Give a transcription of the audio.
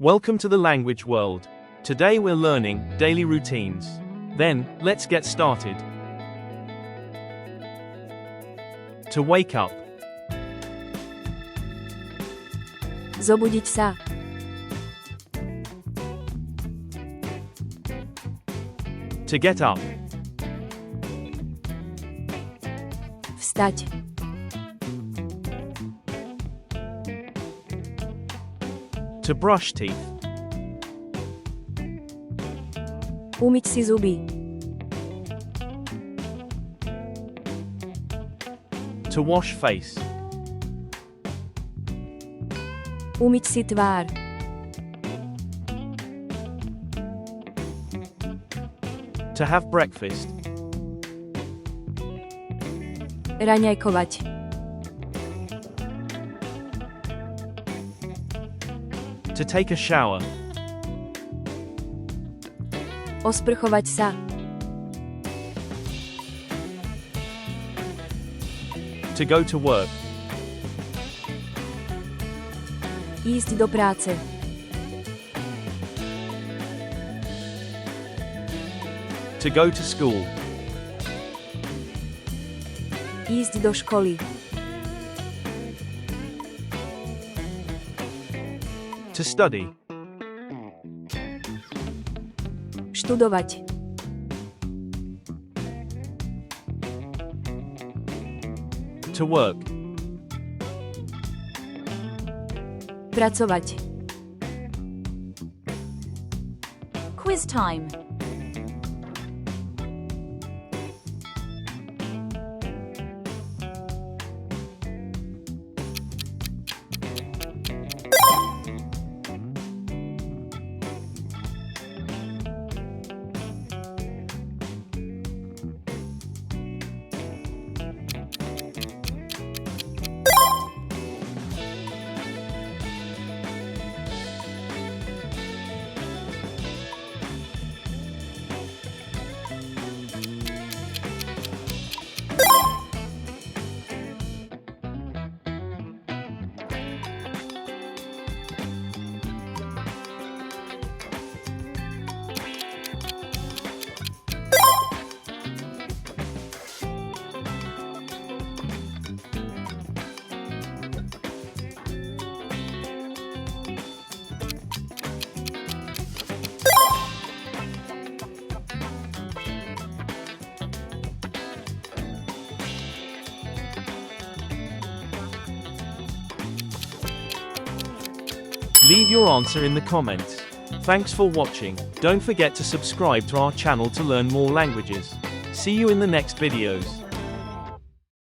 Welcome to the language world. Today we're learning daily routines. Then, let's get started. To wake up. Zobudiť sa. To get up. Vstať. To brush teeth. Umyť si zuby. To wash face. Umyť si tvár. To have breakfast. Raňajkovať. To take a shower. Osprchovať sa. To go to work. Ísť do práce. To go to school. Ísť do školy. To study. Študovať. To work. Pracovať. Quiz time. Leave your answer in the comments. Thanks for watching. Don't forget to subscribe to our channel to learn more languages. See you in the next videos.